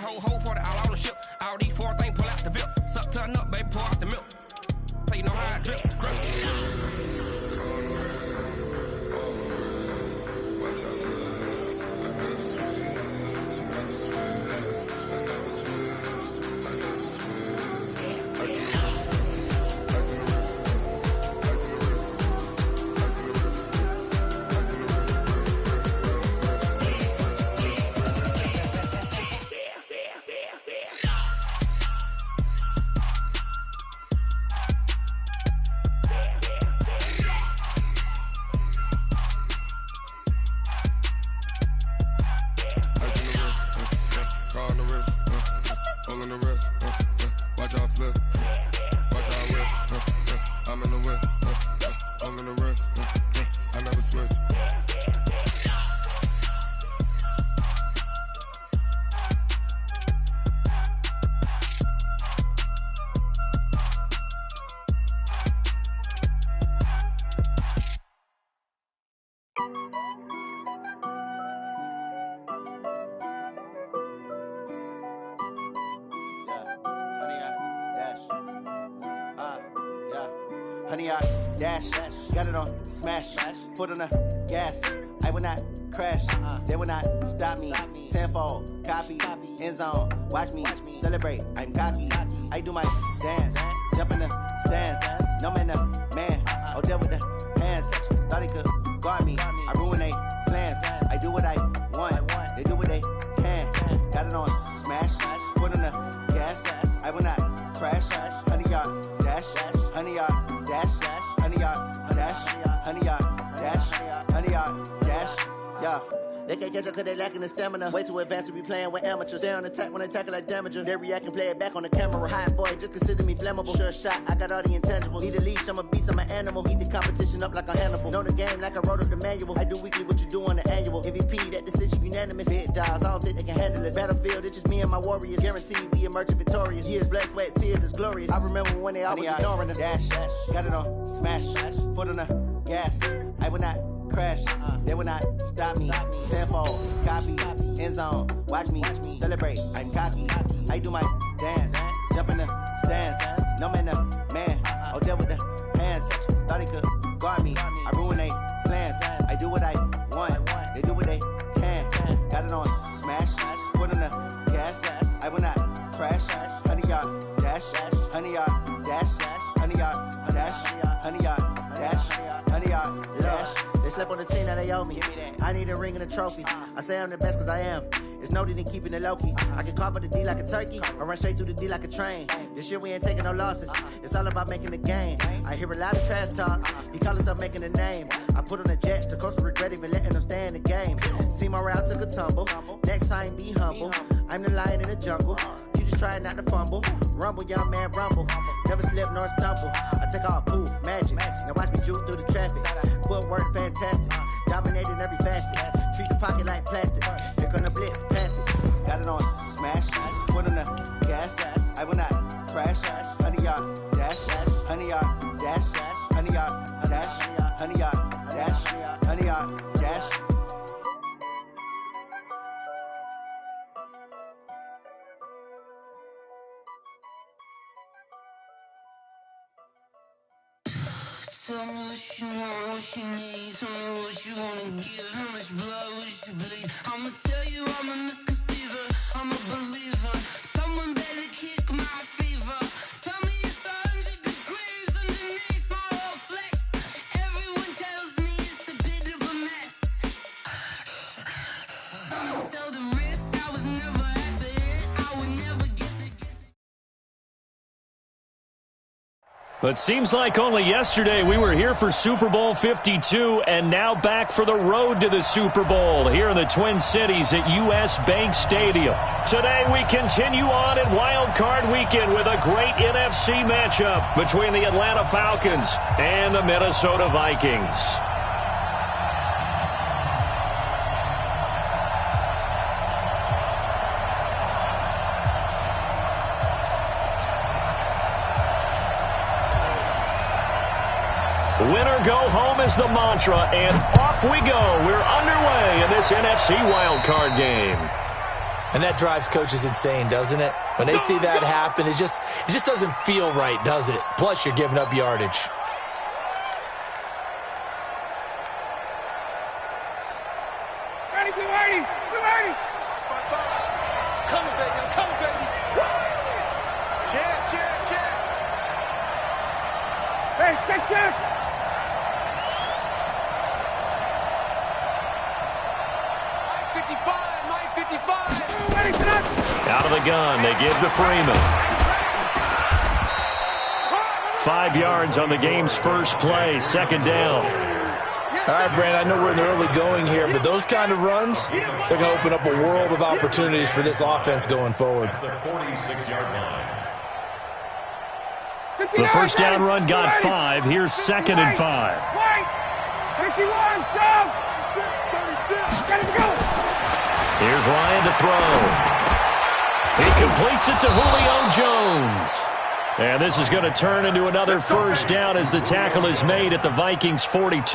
whole party all on the ship. All these four things pull out the VIP. Suck to a nut, baby, pour out the milk. So you know how I drip. Honey, I dash, got it on smash, foot on the gas. I will not crash, they will not stop me. Tenfold, copy, end zone, watch me celebrate. I'm cocky, I do my dance, jump in the stands. No man, the man, oh deal with the hands. Thought he could guard me, I ruin they plans. I do what I want, they do what they can. Got it on smash, foot on the gas. I will not crash, honey, y'all dash, honey, y'all dash, honey, y'all dash, honey, y'all dash, honey, y'all dash, yeah. They can't catch up cause they lacking the stamina. Way too advanced to be playing with amateurs. Stay on attack when they tackle like damager. They react and play it back on the camera. Hot boy, just consider me flammable. Sure shot, I got all the intangibles. Need a leash, I'm a beast, I'm an animal. Heat the competition up like a Hannibal. Know the game like I wrote up the manual. I do weekly what you do on the annual. MVP, that decision unanimous. Hit dials, I don't think they can handle it. Battlefield, it's just me and my warriors. Guaranteed we emerging victorious. Years, blood, sweat, tears, it's glorious. I remember when they always ignoring us. Dash, got it on smash, foot on the gas. I will not crash, they will not stop me. Tenfold, copy, end zone, watch me celebrate. I'm cocky, I do my dance, jump in the stands. No man, the man, oh deal with the hands. Thought he could guard me, I ruin they plans. I do what I want, they do what they can. Got it on smash, foot on the gas. I will not crash, honey, y'all dash, honey, y'all dash, honey, y'all dash, honey, y'all dash, honey, y'all dash. They slept on the team, now they owe me. I need a ring and a trophy. I say I'm the best cause I am. It's no need in keeping it low-key. I can carve for the D like a turkey, or run straight through the D like a train. This year we ain't taking no losses. It's all about making the game. I hear a lot of trash talk. He call himself making a name. I put on the Jets, the coach will regret even letting them stay in the game. Team morale took a tumble. Next time be humble. I'm the lion in the jungle. You just trying not to fumble. Rumble, young man, rumble. Never slip nor stumble. I take off, poof, magic. Now watch me juke through the traffic. Footwork fantastic. Dominating every facet. Treat the pocket like plastic. Here come the blitz, pass it. Got it on smash, foot on the gas. I will not crash. Honey, y'all dash, honey, y'all dash, honey, y'all dash, honey, y'all dash, honey, y'all dash. Tell me what you want, what you need. Tell me what you wanna give. How much blood would you bleed? I'ma tell you I'm a misconceiver. I'm a believer. Someone better kick my fever. Tell me it's 100 degrees underneath my whole flesh. Everyone tells me it's a bit of a mess. I'ma tell the risk I was never at the end. I would never get the. But seems like only yesterday we were here for Super Bowl 52 and now back for the road to the Super Bowl here in the Twin Cities at US Bank Stadium. Today we continue on in Wild Card Weekend with a great NFC matchup between the Atlanta Falcons and the Minnesota Vikings. Winner go home is the mantra, and off we go. We're underway in this NFC wildcard game. And that drives coaches insane, doesn't it? When they see that happen, it just doesn't feel right, does it? Plus, you're giving up yardage. Ready, get ready, get ready. Coming, baby, I'm coming, baby. Chance. Hey, take chance. My 55. Ready for that. Out of the gun, they give to Freeman. 5 yards on the game's first play, second down. All right, Brandon, I know we're in the early going here, but those kind of runs, they're going to open up a world of opportunities for this offense going forward. The first down run got 5. Here's second and 5. Wait. 51, shove. Ready to go. Here's Ryan to throw. He completes it to Julio Jones. And this is going to turn into another first down as the tackle is made at the Vikings 42.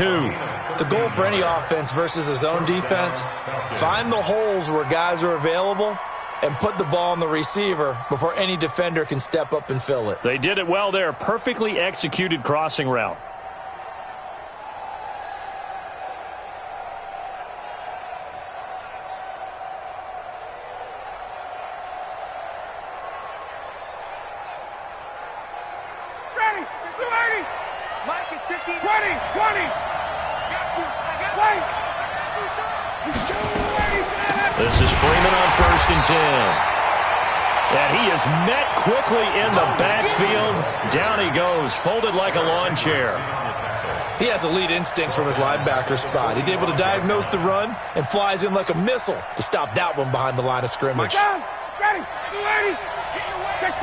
The goal for any offense versus a zone defense, find the holes where guys are available and put the ball on the receiver before any defender can step up and fill it. They did it well there. Perfectly executed crossing route. Ready, get ready. Mike is 15. 20, 20. Got you. I got Wait. you. Ready, set. This is Freeman on first and 10. And he is met quickly in the backfield. Down he goes, folded like a lawn chair. He has elite instincts from his linebacker spot. He's able to diagnose the run and flies in like a missile to stop that one behind the line of scrimmage. Down. Ready, get ready. Check.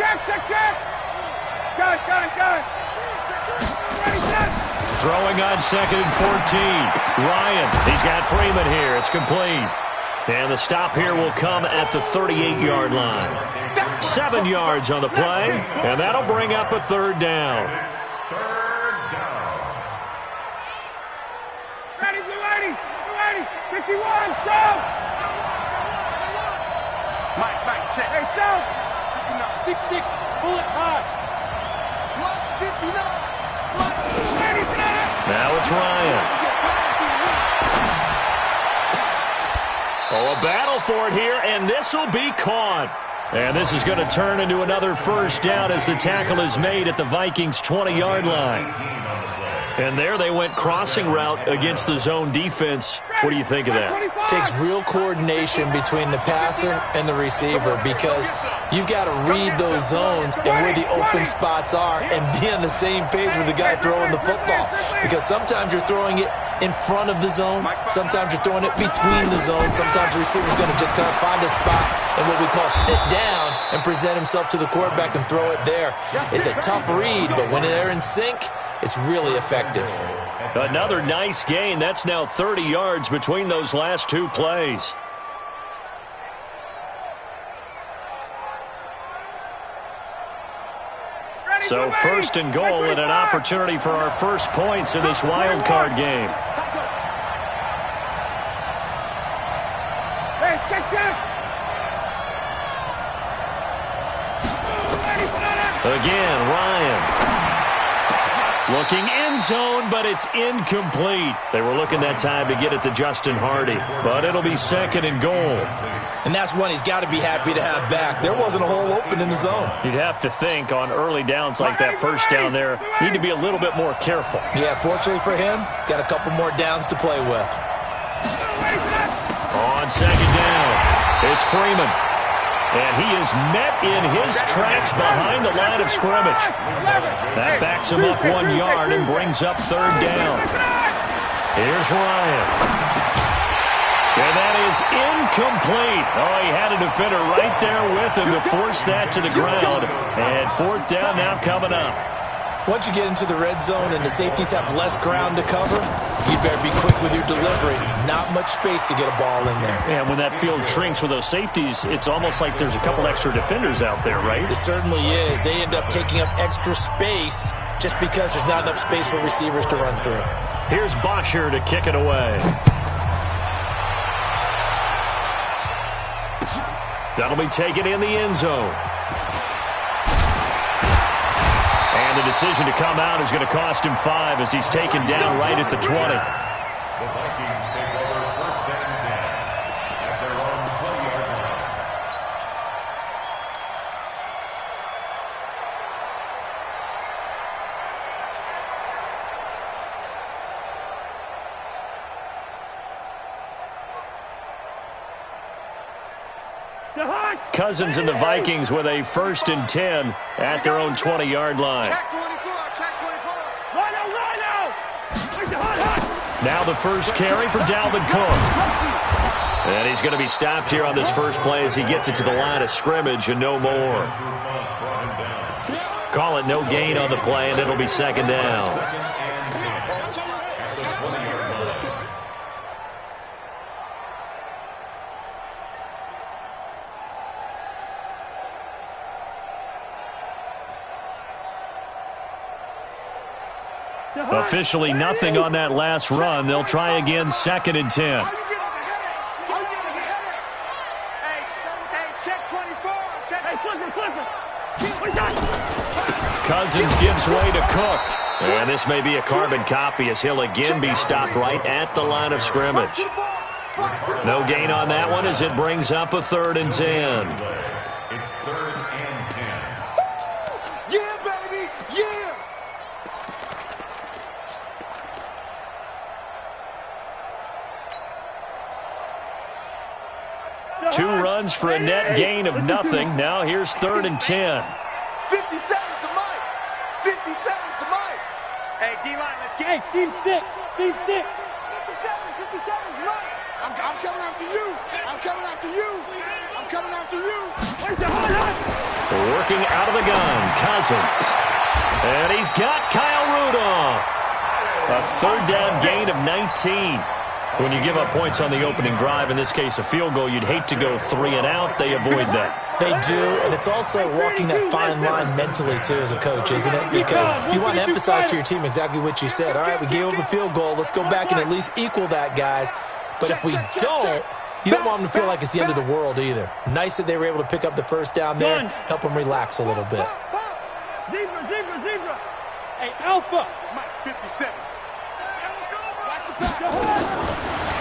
Got it. Ready, set. Throwing on second and 14. Ryan, he's got Freeman here. It's complete. And the stop here will come at the 38-yard line. 7 yards on the play, and that'll bring up a third down. Ready, get ready. 51, shove. Mike, check. Hey, shove. 6'6", bullet hot. Mike 59. Ready, set. Now it's Ryan. Oh, a battle for it here, and this will be caught. And this is going to turn into another first down as the tackle is made at the Vikings' 20-yard line. And there they went crossing route against the zone defense. What do you think of that? Takes real coordination between the passer and the receiver because you've got to read those zones and where the open spots are and be on the same page with the guy throwing the football. Because sometimes you're throwing it in front of the zone. Sometimes you're throwing it between the zones. Sometimes the receiver's going to just kind of find a spot and what we call sit down and present himself to the quarterback and throw it there. It's a tough read, but when they're in sync, it's really effective. Another nice gain. That's now 30 yards between those last two plays. So first and goal and an opportunity for our first points in this wild card game. Hey, check. Again, Ryan. Looking end zone, but it's incomplete. They were looking that time to get it to Justin Hardy, but it'll be second and goal. And that's one he's got to be happy to have back. There wasn't a hole open in the zone. You'd have to think on early downs like that first down there, need to be a little bit more careful. Yeah, fortunately for him, got a couple more downs to play with. On second down, it's Freeman. And he is met in his tracks behind the line of scrimmage. That backs him up 1 yard and brings up third down. Here's Ryan. And that is incomplete. Oh, he had a defender right there with him to force that to the ground. And fourth down now coming up. Once you get into the red zone and the safeties have less ground to cover, you better be quick with your delivery. Not much space to get a ball in there. And when that field shrinks with those safeties, it's almost like there's a couple extra defenders out there, right? It certainly is. They end up taking up extra space just because there's not enough space for receivers to run through. Here's Bosher to kick it away. That'll be taken in the end zone. And the decision to come out is going to cost him 5 as he's taken down right at the 20. The Vikings take over 1st and 10 at their own 20-yard line. Cousins and the Vikings with a 1st and 10 at their own 20-yard line. Check 24, check 24. Now the first carry for Dalvin Cook. And he's going to be stopped here on this first play as he gets it to the line of scrimmage and no more. Call it no gain on the play, and it'll be 2nd down. Officially nothing on that last run. They'll try again 2nd and 10. Cousins gives way to Cook. And this may be a carbon copy as he'll again be stopped right at the line of scrimmage. No gain on that one as it brings up a 3rd and 10. It's 3rd and 10. Yeah, baby, yeah. Two runs for a net gain of nothing. Now here's 3rd and 10. 50 seconds to Mike. 50 seconds to Mike. Hey, D-line, let's get. Hey, Steve 6. Steve 6. 50 seconds, Mike. I'm coming after you. I'm coming after you. I'm coming after you. Working out of the gun, Cousins. And he's got Kyle Rudolph. A 3rd down gain of 19. When you give up points on the opening drive, in this case a field goal, you'd hate to go 3 and out. They avoid that. They do, and it's also walking that fine line mentally, too, as a coach, isn't it? Because you want to emphasize to your team exactly what you said. All right, we gave up a field goal. Let's go back and at least equal that, guys. But if we don't, you don't want them to feel like it's the end of the world either. Nice that they were able to pick up the 1st down there, help them relax a little bit. Zebra. Hey, Alpha. Mike, 57.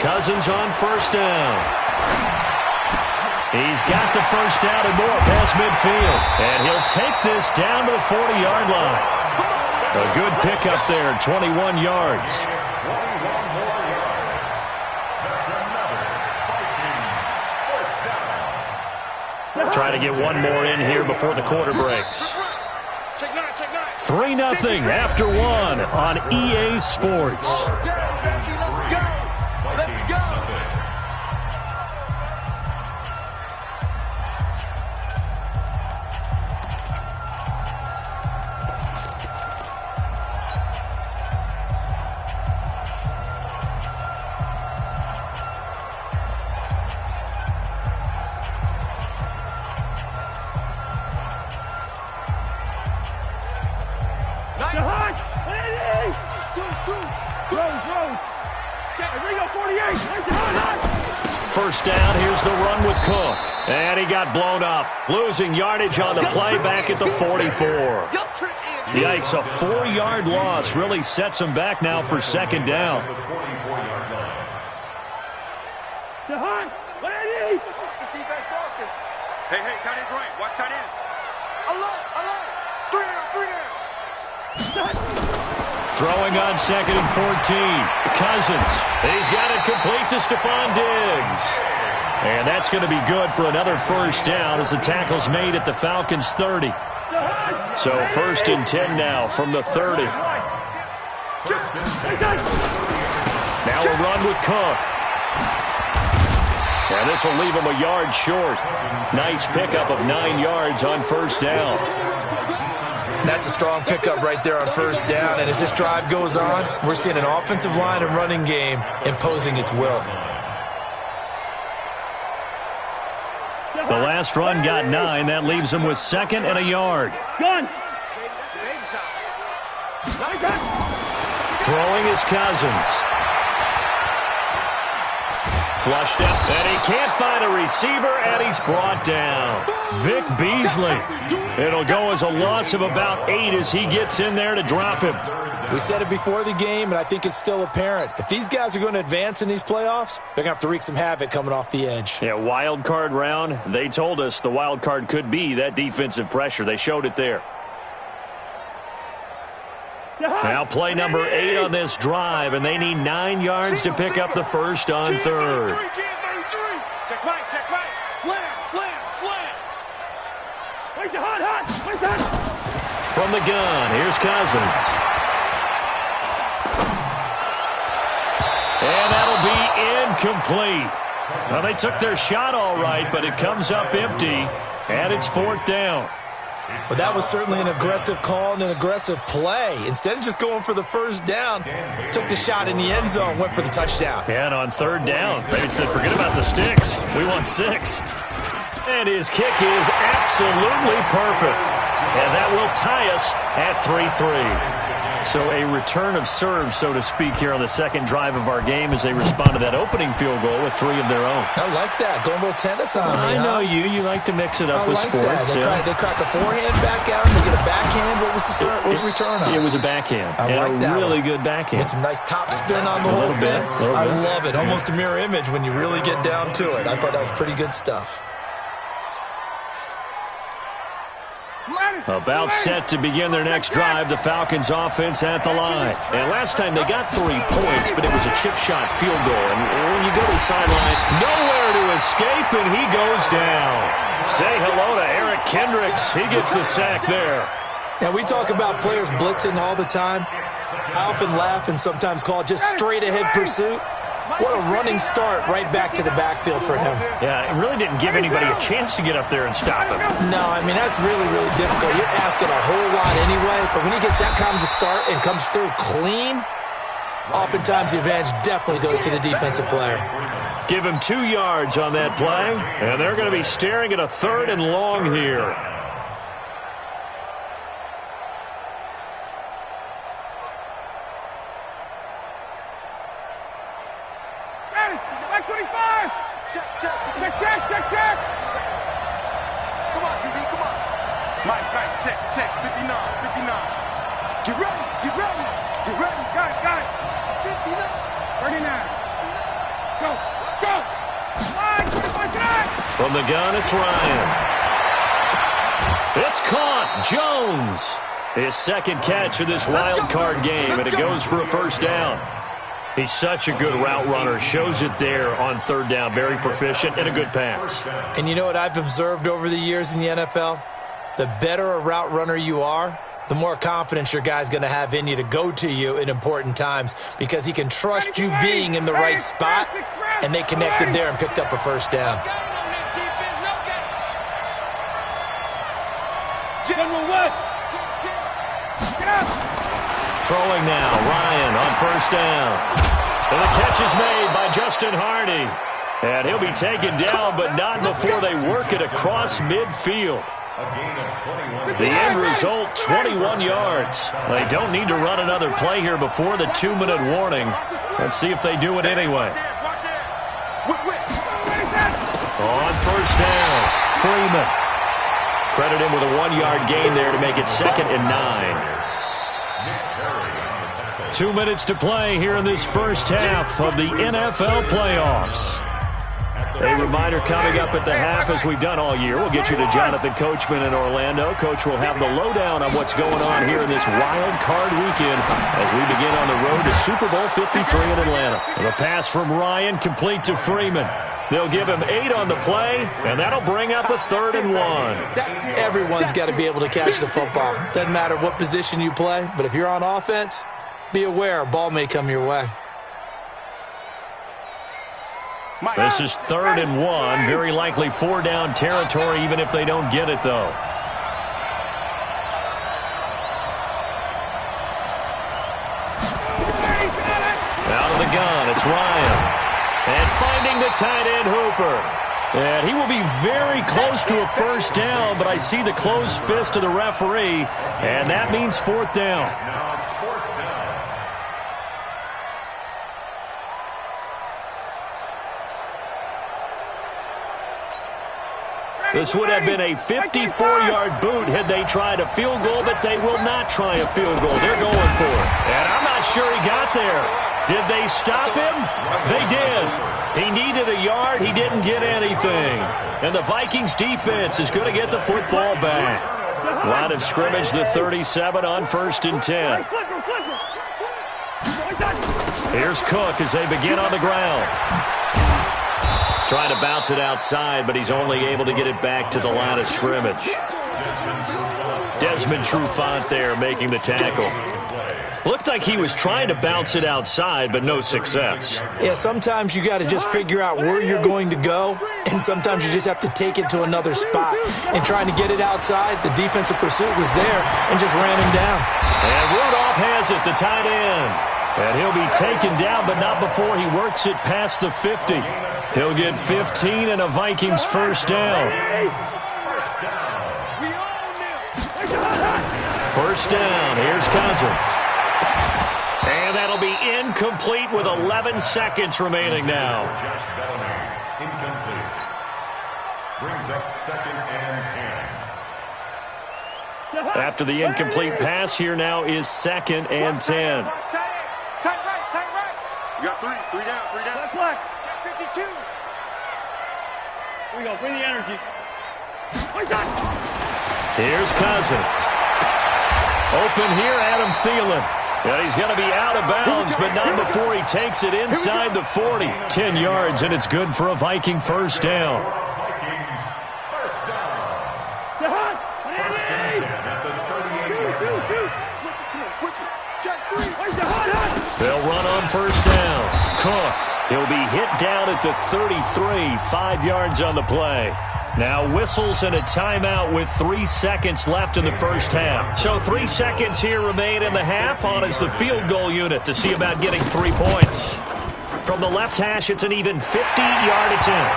Cousins on 1st down. He's got the 1st down and more past midfield. And he'll take this down to the 40-yard line. A good pickup there, 21 yards. 21 more yards. That's another Vikings 1st down. Try to get one more in here before the quarter breaks. 3-0 after 1 on EA Sports. Let's go. First down, here's the run with Cook. And he got blown up. Losing yardage on the play back at the 44. Yikes, a 4-yard loss really sets him back now for 2nd down. Hey, tight end's right. Watch tight end. Alert. 3 down. Throwing on 2nd and 14. Cousins. He's got it complete to Stephon Diggs. And that's going to be good for another 1st down as the tackle's made at the Falcons' 30. So 1st and 10 now from the 30. Now a run with Cook. And this will leave him a yard short. Nice pickup of 9 yards on 1st down. That's a strong pickup right there on 1st down. And as this drive goes on, we're seeing an offensive line and running game imposing its will. The last run got 9. That leaves him with 2nd and a yard. Throwing is Cousins. flushed out, and he can't find a receiver, and he's brought down. Vic Beasley. It'll go as a loss of about 8 as he gets in there to drop him. We said it before the game, and I think it's still apparent. If these guys are going to advance in these playoffs, they're going to have to wreak some havoc coming off the edge. Yeah, wild card round. They told us the wild card could be that defensive pressure. They showed it there. Now play number 8 on this drive, and they need 9 yards to pick up the first on third. Check right. Slam. Wait, hot. From the gun, here's Cousins. And that'll be incomplete. Well, they took their shot all right, but it comes up empty, and it's 4th down. But that was certainly an aggressive call and an aggressive play. Instead of just going for the first down, took the shot in the end zone, went for the touchdown. And on 3rd down, they said, forget about the sticks. We want 6. And his kick is absolutely perfect. And that will tie us at 3-3. So a return of serve, so to speak, here on the second drive of our game as they respond to that opening field goal with 3 of their own. I like that. Going a little tennis on me, I know you. You like to mix it up with like sports. That. They crack a forehand back out, and they get a backhand. What was the return on? It was a backhand. I like that really one. Good backhand. Get some nice top spin on the whole bit. I love it. Almost a mirror image when you really get down to it. I thought that was pretty good stuff. About set to begin their next drive, the Falcons offense at the line. And last time they got 3 points, but it was a chip shot field goal. And when you go to the sideline, nowhere to escape, and he goes down. Say hello to Eric Kendricks. He gets the sack there. Now, we talk about players blitzing all the time. I often laugh and sometimes call it just straight-ahead pursuit. What a running start right back to the backfield for him. Yeah, it really didn't give anybody a chance to get up there and stop him. No, I mean, that's really, really difficult. You're asking a whole lot anyway, but when he gets that kind of a start and comes through clean, oftentimes the advantage definitely goes to the defensive player. Give him 2 yards on that play, and they're going to be staring at a 3rd and long here. Check. Come on, TV, come on. Mike, check. 59. Get ready. Got it. 59. 39. Go. Line, 25, get. From the gun, it's Ryan. It's caught. Jones. His 2nd catch of this wild card game, and it goes for a 1st down. He's such a good route runner. Shows it there on 3rd down. Very proficient and a good pass. And you know what I've observed over the years in the NFL? The better a route runner you are, the more confidence your guy's going to have in you to go to you in important times because he can trust you being in the right spot, and they connected there and picked up a 1st down. Throwing now, Ryan on 1st down. And the catch is made by Justin Hardy. And he'll be taken down, but not before they work it across midfield. The end result, 21 yards. They don't need to run another play here before the 2-minute warning. Let's see if they do it anyway. On 1st down, Freeman. Credit him with a 1-yard gain there to make it 2nd and 9. 2 minutes to play here in this first half of the NFL playoffs. A reminder coming up at the half, as we've done all year. We'll get you to Jonathan Coachman in Orlando. Coach will have the lowdown on what's going on here in this wild card weekend as we begin on the road to Super Bowl 53 in Atlanta. The pass from Ryan complete to Freeman. They'll give him 8 on the play, and that'll bring up a 3rd and 1. Everyone's got to be able to catch the football. Doesn't matter what position you play, but if you're on offense, be aware a ball may come your way. This is 3rd and 1. Very likely 4-down territory, even if they don't get it, though. Out of the gun, it's Ryan. And finding the tight end, Hooper. And he will be very close to a 1st down, but I see the closed fist of the referee, and that means 4th down. This would have been a 54-yard boot had they tried a field goal, but they will not try a field goal. They're going for it. And I'm not sure he got there. Did they stop him? They did. He needed a yard. He didn't get anything. And the Vikings defense is going to get the football back. Line of scrimmage, the 37 on 1st and 10. Here's Cook as they begin on the ground. Trying to bounce it outside, but he's only able to get it back to the line of scrimmage. Desmond Trufant there making the tackle. Looked like he was trying to bounce it outside, but no success. Yeah, sometimes you got to just figure out where you're going to go, and sometimes you just have to take it to another spot. And trying to get it outside, the defensive pursuit was there and just ran him down. And Rudolph has it, the tight end. And he'll be taken down, but not before he works it past the 50. He'll get 15 and a Vikings first down. First down, here's Cousins. And that'll be incomplete with 11 seconds remaining now. Incomplete. Brings up 2nd and 10. After the incomplete pass, here now is 2nd and 10. Tight right. You got 3 down. Left flag. 52. Here we go, bring the energy. Here's Cousins. Open here, Adam Thielen. And he's going to be out of bounds, but not before he takes it inside the 40. 10 yards, and it's good for a Viking first down. Vikings first down. First and 10 at the 38-yard. Switch it. Check 3. They'll run on first down. Cook. He'll be hit down at the 33, 5 yards on the play. Now whistles and a timeout with 3 seconds left in the first half. So 3 seconds here remain in the half. On is the field goal unit to see about getting 3 points. From the left hash, it's an even 50-yard attempt.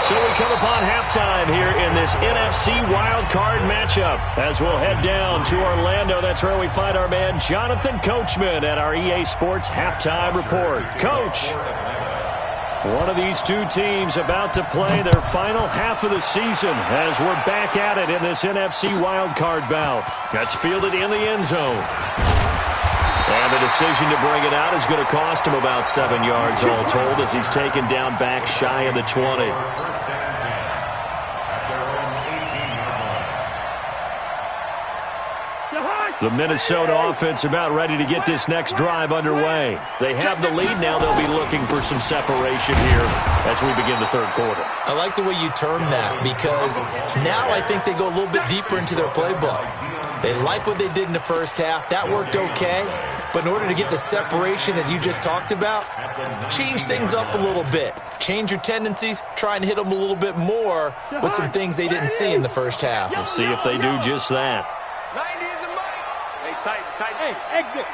So we come upon halftime here in this NFC wildcard matchup as we'll head down to Orlando. That's where we find our man Jonathan Coachman at our EA Sports Halftime Report. Coach, one of these two teams about to play their final half of the season as we're back at it in this NFC wildcard bout. That's fielded in the end zone. And the decision to bring it out is going to cost him about 7 yards all told as he's taken down back shy of the 20. First and 10 at their own 18-yard line. The Minnesota offense about ready to get this next drive underway. They have the lead now. They'll be looking for some separation here as we begin the third quarter. I like the way you term that because now I think they go a little bit deeper into their playbook. They like what they did in the first half. That worked okay. But in order to get the separation that you just talked about, change things up a little bit. Change your tendencies. Try and hit them a little bit more with some things they didn't see in the first half. We'll see if they do just that. 90 is the mic. Hey, tight. Hey, exit.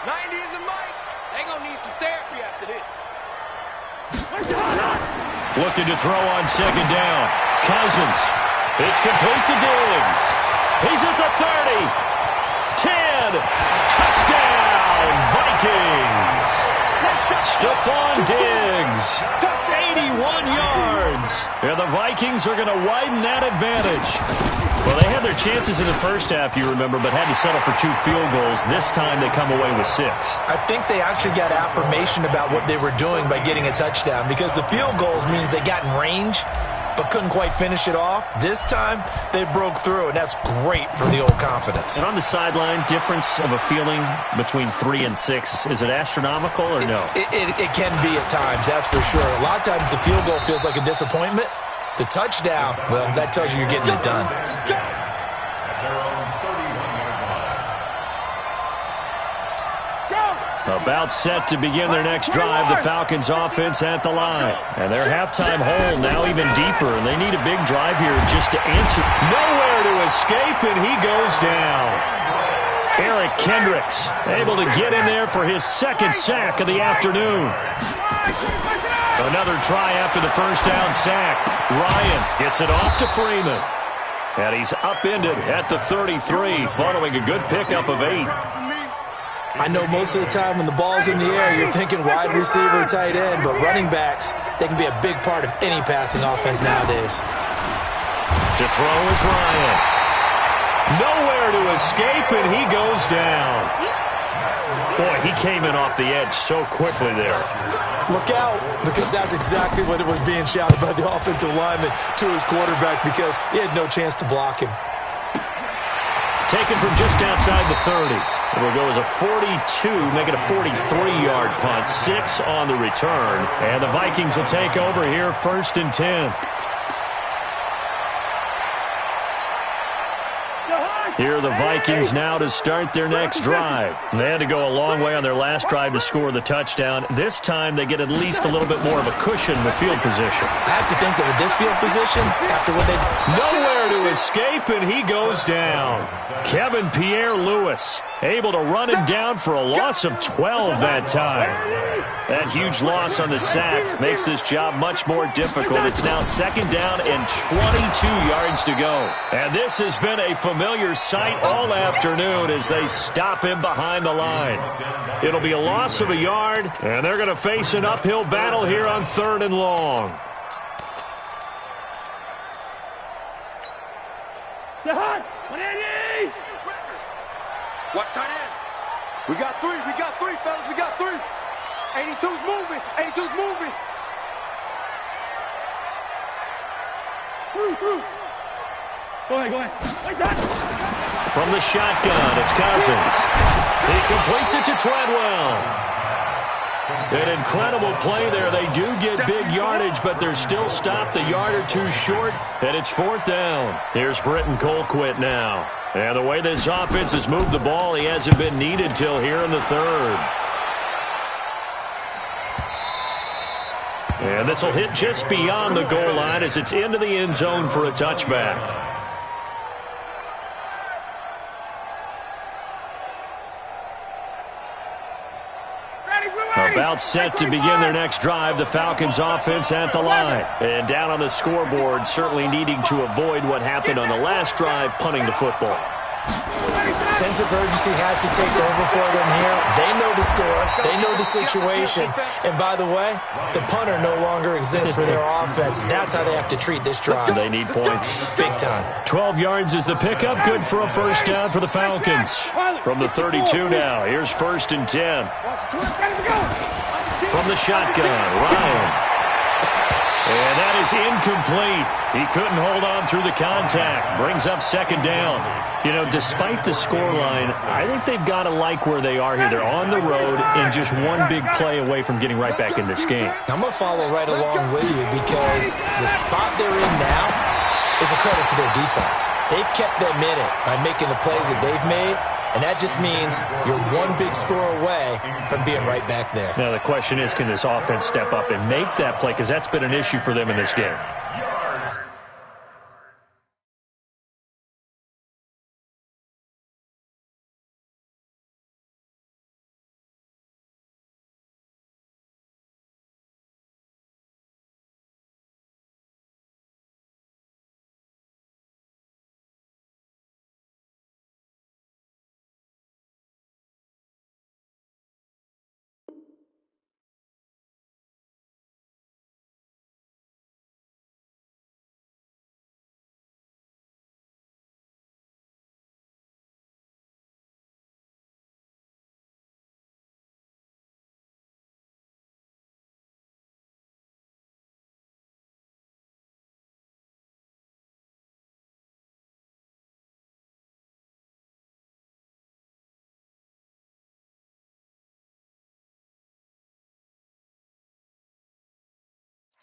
90 is the mic. They gonna need some therapy after this. Looking to throw on second down. Cousins. It's complete to Diggs. He's at the 30. 10. Touchdown, Vikings. Stephon Diggs. 81 yards. And the Vikings are going to widen that advantage. Well, they had their chances in the first half, you remember, but had to settle for 2 field goals. This time they come away with 6. I think they actually got affirmation about what they were doing by getting a touchdown because the field goals means they got in range but couldn't quite finish it off. This time, they broke through, and that's great for the old confidence. And on the sideline, difference of a feeling between 3 and 6, is it astronomical or no? It can be at times, that's for sure. A lot of times the field goal feels like a disappointment. The touchdown, well, that tells you you're getting it done. At their own 31-yard line. About set to begin their next drive, the Falcons offense at the line. And their halftime hole now even deeper, and they need a big drive here just to answer. Nowhere to escape, and he goes down. Eric Kendricks able to get in there for his second sack of the afternoon. Another try after the first down sack. Ryan gets it off to Freeman. And he's upended at the 33 following a good pickup of 8. I know most of the time when the ball's in the air, you're thinking wide receiver, tight end, but running backs, they can be a big part of any passing offense nowadays. To throw is Ryan. Nowhere to escape, and he goes down. Boy, he came in off the edge so quickly there. Look out, because that's exactly what it was being shouted by the offensive lineman to his quarterback because he had no chance to block him. Taken from just outside the 30. It will go as a 42, make it a 43-yard punt. 6 on the return. And the Vikings will take over here, 1st and 10. Here are the Vikings now to start their next drive. They had to go a long way on their last drive to score the touchdown. This time they get at least a little bit more of a cushion in the field position. I have to think that with this field position, after what they've... Nowhere to escape, and he goes down. Kevin Pierre-Louis able to run him down for a loss of 12 that time. That huge loss on the sack makes this job much more difficult. It's now 2nd down and 22 yards to go. And this has been a familiar sight all afternoon as they stop him behind the line. It'll be a loss of a yard, and they're going to face an uphill battle here on 3rd and long. Watch tight ends. We got 3, fellas, we got 3. 82's moving, 82's moving. Go ahead. From the shotgun, it's Cousins. He completes it to Treadwell. An incredible play there. They do get big yardage, but they're still stopped a yard or two short, and it's 4th down. Here's Britton Colquitt now. And the way this offense has moved the ball, he hasn't been needed till here in the 3rd. And this will hit just beyond the goal line as it's into the end zone for a touchback. About set to begin their next drive, the Falcons offense at the line. And down on the scoreboard, certainly needing to avoid what happened on the last drive, punting the football. Sense of urgency has to take over for them here. They know the score. They know the situation. And by the way, the punter no longer exists for their offense. That's how they have to treat this drive. They need points. Big time. 12 yards is the pickup. Good for a 1st down for the Falcons. From the 32 now, here's 1st and 10. From the shotgun, Ryan. And that is incomplete. He couldn't hold on through the contact. Brings up 2nd down. You know, despite the scoreline, I think they've got to like where they are here. They're on the road and just one big play away from getting right back in this game. I'm going to follow right along with you because the spot they're in now is a credit to their defense. They've kept them in it by making the plays that they've made, and that just means you're one big score away from being right back there. Now the question is, can this offense step up and make that play? Because that's been an issue for them in this game.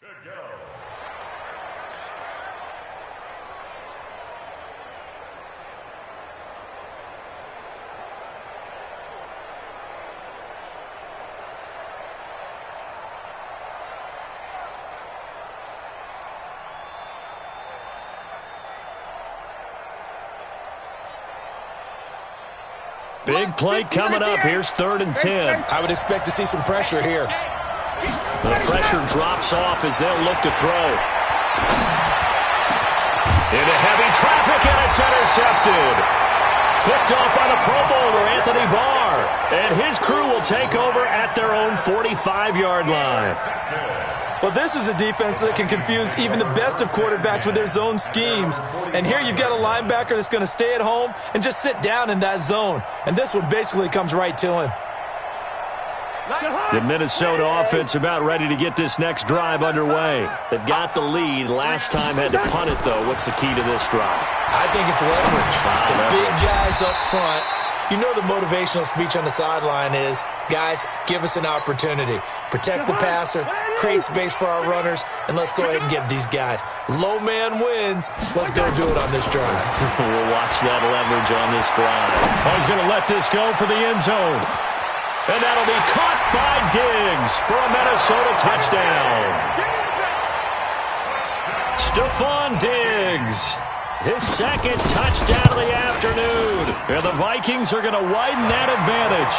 To go. Big play coming up. Here's 3rd and 10. I would expect to see some pressure here. The pressure drops off as they'll look to throw. Into heavy traffic, and it's intercepted. Picked off by the Pro Bowler, Anthony Barr. And his crew will take over at their own 45-yard line. Well, this is a defense that can confuse even the best of quarterbacks with their zone schemes. And here you've got a linebacker that's going to stay at home and just sit down in that zone. And this one basically comes right to him. The Minnesota offense about ready to get this next drive underway. They've got the lead. Last time had to punt it, though. What's the key to this drive? I think it's leverage. The big guys up front. You know the motivational speech on the sideline is, guys, give us an opportunity. Protect the passer, create space for our runners, and let's go ahead and give these guys. Low man wins. Let's go do it on this drive. We'll watch that leverage on this drive. He's going to let this go for the end zone. And that'll be caught by Diggs for a Minnesota touchdown. Stephon Diggs. His second touchdown of the afternoon. And the Vikings are going to widen that advantage.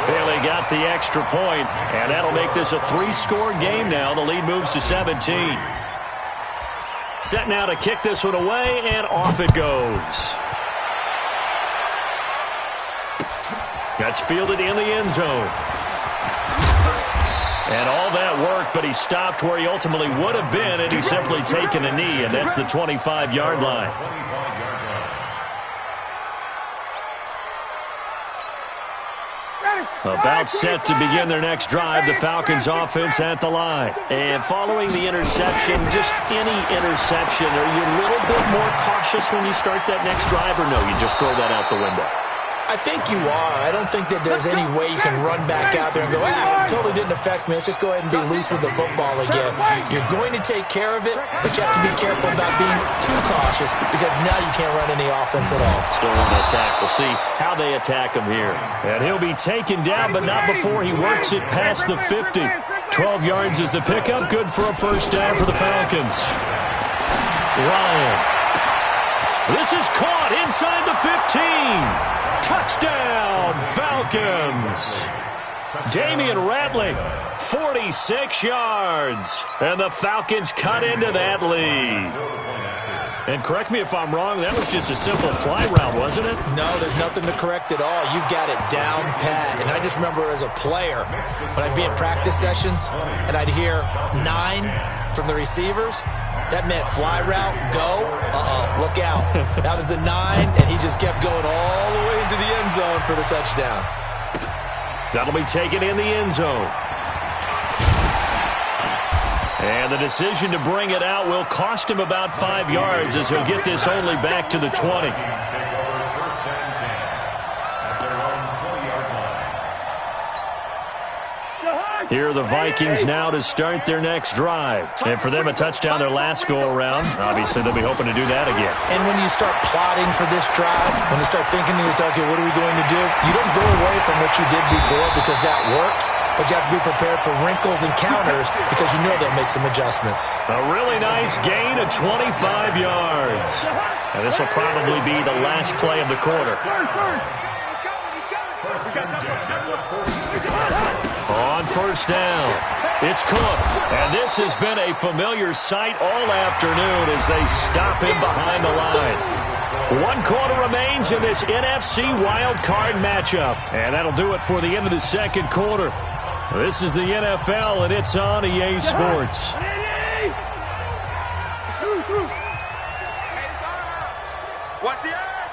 Bailey got the extra point, and that'll make this a 3-score game now. The lead moves to 17. Set now to kick this one away, and off it goes. That's fielded in the end zone. And all that work, but he stopped where he ultimately would have been, and he's simply taken a knee, and that's the 25-yard line. About set to begin their next drive, the Falcons offense at the line. And following the interception, just any interception, are you a little bit more cautious when you start that next drive, or no, you just throw that out the window? I think you are. I don't think that there's any way you can run back out there and go, totally didn't affect me. Let's just go ahead and be loose with the football again. You're going to take care of it, but you have to be careful about being too cautious because now you can't run any offense at all. Still on the attack. We'll see how they attack him here. And he'll be taken down, but not before he works it past the 50. 12 yards is the pickup. Good for a first down for the Falcons. Ryan. This is caught inside the 15. Touchdown, Falcons. Damian Ratley, 46 yards. And the Falcons cut into that lead. And correct me if I'm wrong, that was just a simple fly route, wasn't it? No, there's nothing to correct at all. You've got it down pat. And I just remember as a player, when I'd be in practice sessions, and I'd hear 9 from the receivers, that meant fly route, go, look out. That was the 9, and he just kept going all the way into the end zone for the touchdown. That'll be taken in the end zone. And the decision to bring it out will cost him about 5 yards as he'll get this only back to the 20. Here are the Vikings now to start their next drive. And for them, a touchdown their last go-around. Obviously, they'll be hoping to do that again. And when you start plotting for this drive, when you start thinking to yourself, okay, what are we going to do? You don't go away from what you did before because that worked, but you have to be prepared for wrinkles and counters because you know they'll make some adjustments. A really nice gain of 25 yards. And this will probably be the last play of the quarter. On first down, it's Cook. And this has been a familiar sight all afternoon as they stop him behind the line. 1 quarter remains in this NFC wildcard matchup. And that'll do it for the end of the second quarter. This is the NFL, and it's on EA Sports. Watch the edge.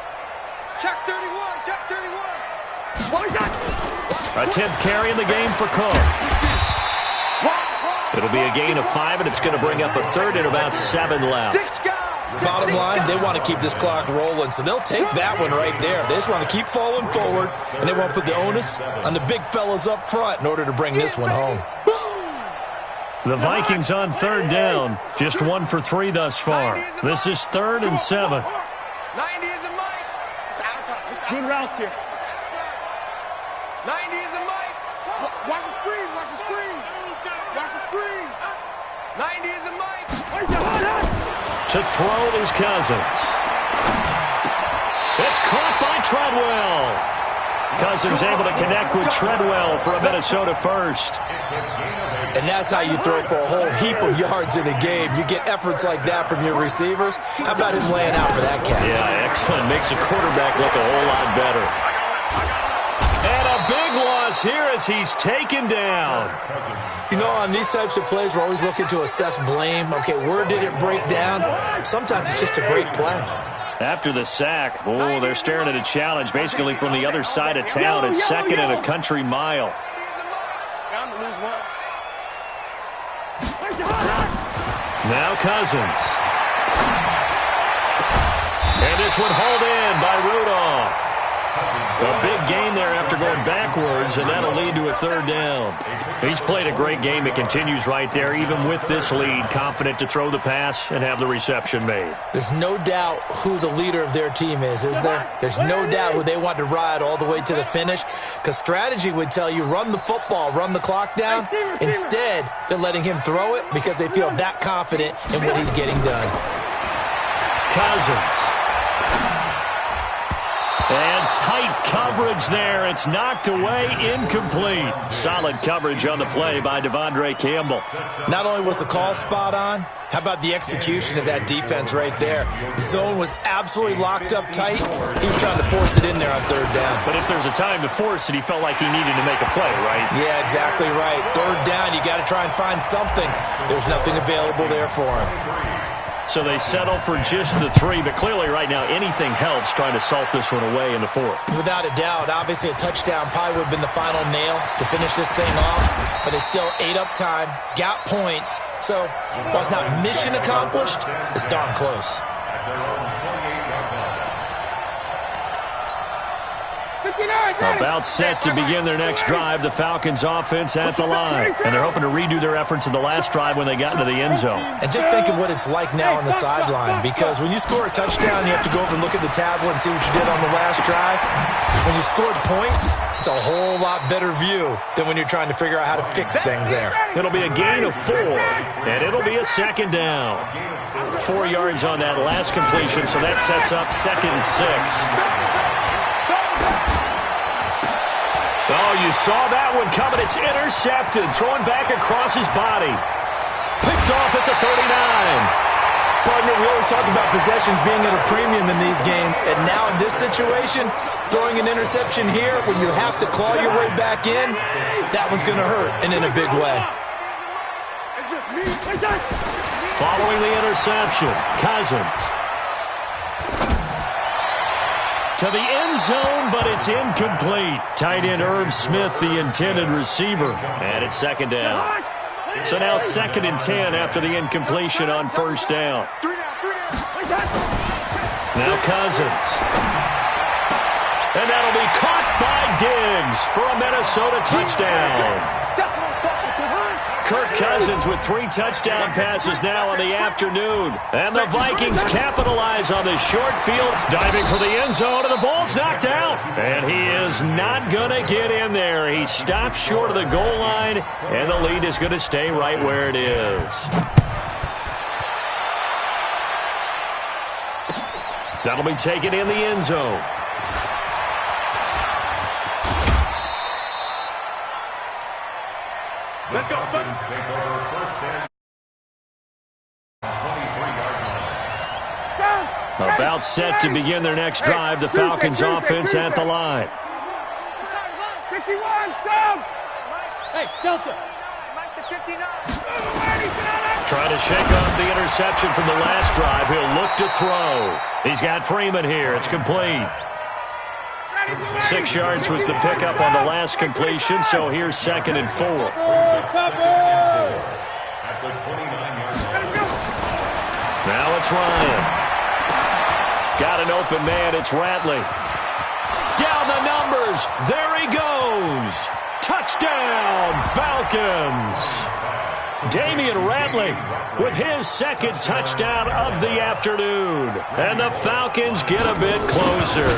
Check 31. Check 31. What is that? A 10th carry in the game for Cook. It'll be a gain of 5, and it's going to bring up a third and about 7 left. Bottom line, they want to keep this clock rolling, so they'll take that one right there. They just want to keep falling forward, and they won't put the onus on the big fellas up front in order to bring this one home. The Vikings on third down, just 1 for 3 thus far. This is 3rd and 7. 90 is a mic. Good route here. 90 is a mic. Watch the screen. Watch the screen. Watch the screen. 90 is a mic. To throw is Cousins. It's caught by Treadwell. Cousins able to connect with Treadwell for a Minnesota first. And that's how you throw for a whole heap of yards in a game. You get efforts like that from your receivers. How about him laying out for that catch? Yeah, excellent. Makes the quarterback look a whole lot better. And a big loss here as he's taken down. You know, on these types of plays, we're always looking to assess blame. Okay, where did it break down? Sometimes it's just a great play. After the sack, oh, they're staring at a challenge basically from the other side of town. It's second and a country mile. Now Cousins. And this one hauled in by Rudolph. A big gain there after going backwards, and that'll lead to a third down. He's played a great game. It continues right there, even with this lead, confident to throw the pass and have the reception made. There's no doubt who the leader of their team is there? There's no doubt who they want to ride all the way to the finish, because strategy would tell you run the football, run the clock down. Instead, they're letting him throw it because they feel that confident in what he's getting done. Cousins. And tight coverage there. It's knocked away, incomplete. Solid coverage on the play by Devondre Campbell. Not only was the call spot on, how about the execution of that defense right there? Zone was absolutely locked up tight. He was trying to force it in there on third down. But if there's a time to force it, he felt like he needed to make a play, right? Yeah, exactly right. Third down, you got to try and find something. There's nothing available there for him. So they settle for just the 3, but clearly right now anything helps trying to salt this one away in the 4th. Without a doubt, obviously a touchdown probably would have been the final nail to finish this thing off, but it's still ate up time, got points, so while it's not mission accomplished, it's darn close. About set to begin their next drive, the Falcons offense at the line. And they're hoping to redo their efforts in the last drive when they got into the end zone. And just think of what it's like now on the sideline, because when you score a touchdown, you have to go over and look at the tablet and see what you did on the last drive. When you scored points, it's a whole lot better view than when you're trying to figure out how to fix things there. It'll be a gain of 4, and it'll be a second down. 4 yards on that last completion, so that sets up 2nd and 6. Oh, you saw that one coming. It's intercepted. Thrown back across his body. Picked off at the 39. Partner, we always talk about possessions being at a premium in these games. And now in this situation, throwing an interception here when you have to claw your way back in, that one's going to hurt, and in a big way. Following the interception, Cousins. To the end zone, but it's incomplete. Tight end Irv Smith, the intended receiver. And it's 2nd down. So now 2nd and 10 after the incompletion on 1st down. Now Cousins. And that'll be caught by Diggs for a Minnesota touchdown. Kirk Cousins with 3 touchdown passes now in the afternoon. And the Vikings capitalize on this short field. Diving for the end zone, and the ball's knocked out. And he is not going to get in there. He stopped short of the goal line, and the lead is going to stay right where it is. That'll be taken in the end zone. Let's go. Take over 1st and 23-yard line. About set to begin their next drive, the Falcons offense at the line. 51, Sam! Hey, Delta! Mike the 59. Trying to shake off the interception from the last drive. He'll look to throw. He's got Freeman here. It's complete. 6 yards was the pickup on the last completion, so here's 2nd and 4. At the 29-yard line. Now it's Ryan. Got an open man. It's Ratley. Down the numbers. There he goes. Touchdown, Falcons. Damian Ratley with his 2nd touchdown of the afternoon. And the Falcons get a bit closer.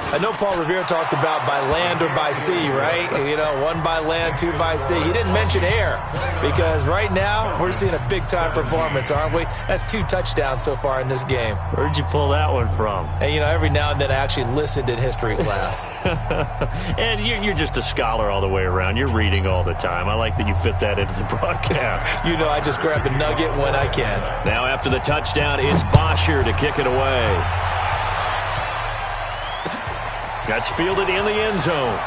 I know Paul Revere talked about by land or by sea, right? You know, 1 by land, 2 by sea. He didn't mention air because right now we're seeing a big-time performance, aren't we? That's 2 touchdowns so far in this game. Where'd you pull that one from? And, you know, every now and then I actually listened in history class. And you're just a scholar all the way around. You're reading all the time. I like that you fit that into the broadcast. You know, I just grab a nugget when I can. Now after the touchdown, it's Bosher to kick it away. That's fielded in the end zone.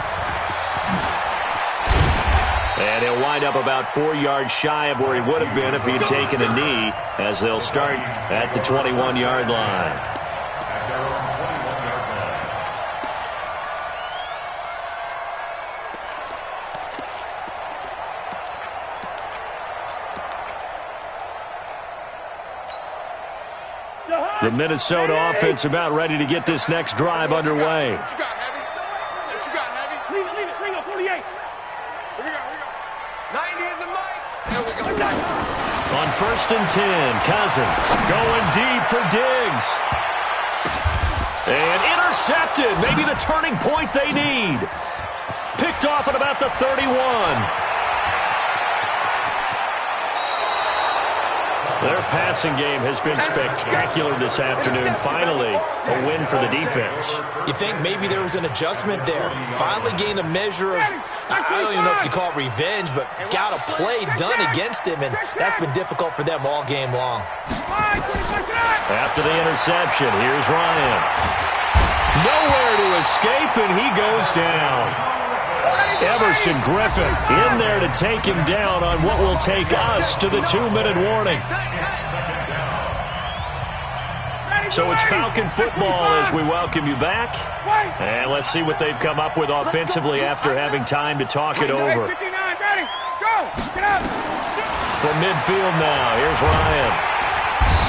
And he'll wind up about 4 yards shy of where he would have been if he'd taken a knee, as they'll start at the 21-yard line. At their own 21-yard line. The Minnesota offense about ready to get this next drive underway. What you got, Heavy? What you got, Heavy? Leave it. Bring up 48. Here we go. 90 is a mic. There we go. On 1st and 10, Cousins going deep for Diggs. And intercepted. Maybe the turning point they need. Picked off at about the 31. Their passing game has been spectacular this afternoon. Finally, a win for the defense. You think maybe there was an adjustment there. Finally gained a measure of, I don't even know if you call it revenge, but got a play done against him, and that's been difficult for them all game long. After the interception, here's Ryan. Nowhere to escape, and he goes down. Everson Griffin in there to take him down on what will take us to the 2-minute warning. So it's Falcon football as we welcome you back. And let's see what they've come up with offensively after having time to talk it over. From midfield now, here's Ryan.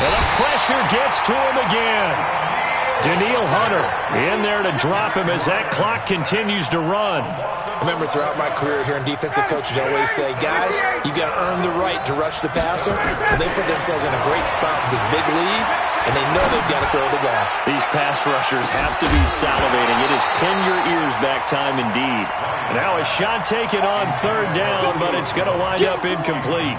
And the pressure gets to him again. Daniil Hunter in there to drop him as that clock continues to run. I remember throughout my career hearing defensive coaches always say, guys, you got to earn the right to rush the passer. And they put themselves in a great spot with this big lead, and they know they've got to throw the ball. These pass rushers have to be salivating. It is pin your ears back time indeed. Now a shot taken on 3rd down, but it's going to wind up incomplete.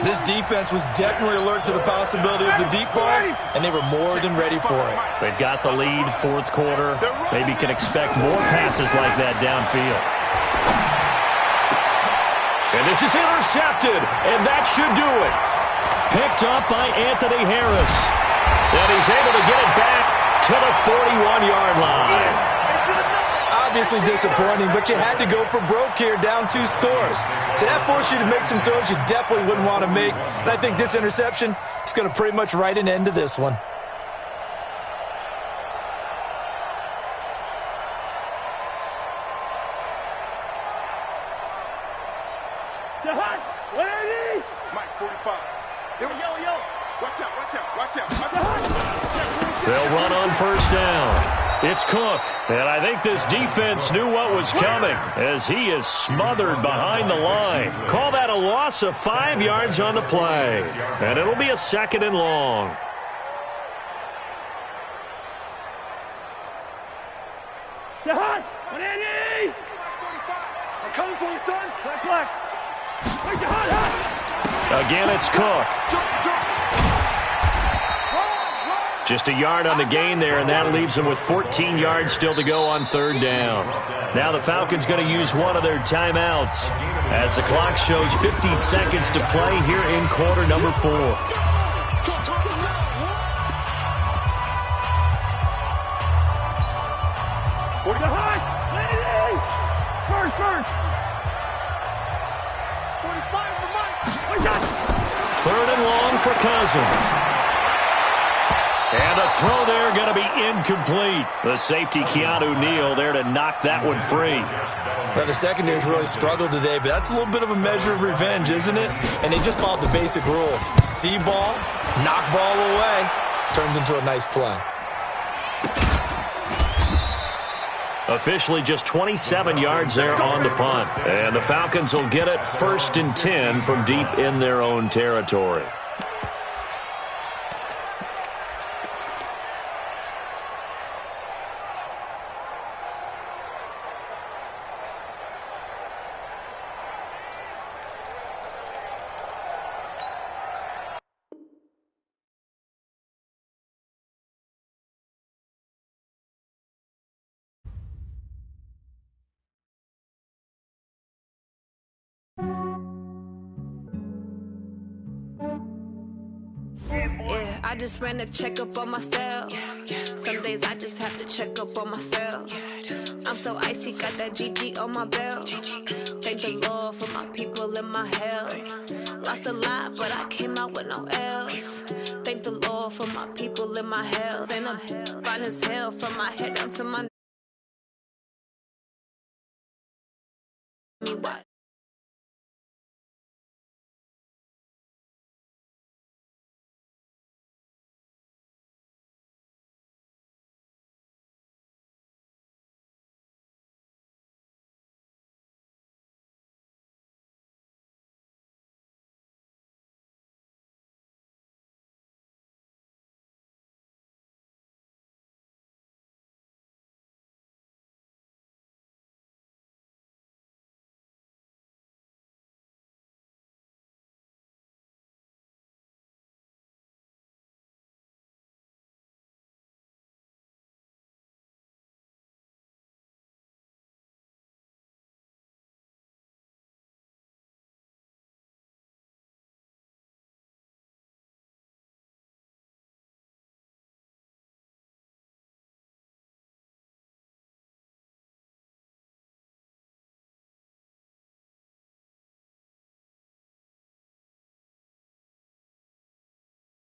This defense was definitely alert to the possibility of the deep ball, and they were more than ready for it. They've got the lead, 4th quarter. Maybe can expect more passes like that downfield. And this is intercepted, and that should do it. Picked up by Anthony Harris. And he's able to get it back to the 41-yard line. Obviously disappointing, but you had to go for broke here, down 2 scores. So that forced you to make some throws you definitely wouldn't want to make. And I think this interception is going to pretty much write an end to this one. Mike, 45. Yo. Watch out. They'll run on 1st down. It's Cook. And I think this defense knew what was coming as he is smothered behind the line. Call that a loss of 5 yards on the play. And it'll be a 2nd and long. I'm coming for you, son. Again, it's Cook. Just a yard on the gain there, and that leaves them with 14 yards still to go on 3rd down. Now the Falcons going to use one of their timeouts as the clock shows 50 seconds to play here in quarter number 4. Third and long for Cousins. And the throw there going to be incomplete. The safety, Keanu Neal, there to knock that one free. Well, the secondary's really struggled today, but that's a little bit of a measure of revenge, isn't it? And they just followed the basic rules. See ball, knock ball away, turns into a nice play. Officially just 27 yards there on the punt. And the Falcons will get it 1st and 10 from deep in their own territory. I just ran a checkup on myself. Some days I just have to check up on myself. I'm so icy, got that GG on my belt. Thank the Lord for my people and my health. Lost a lot, but I came out with no L's. Thank the Lord for my people and my health. And I'm fine as hell from my head down to my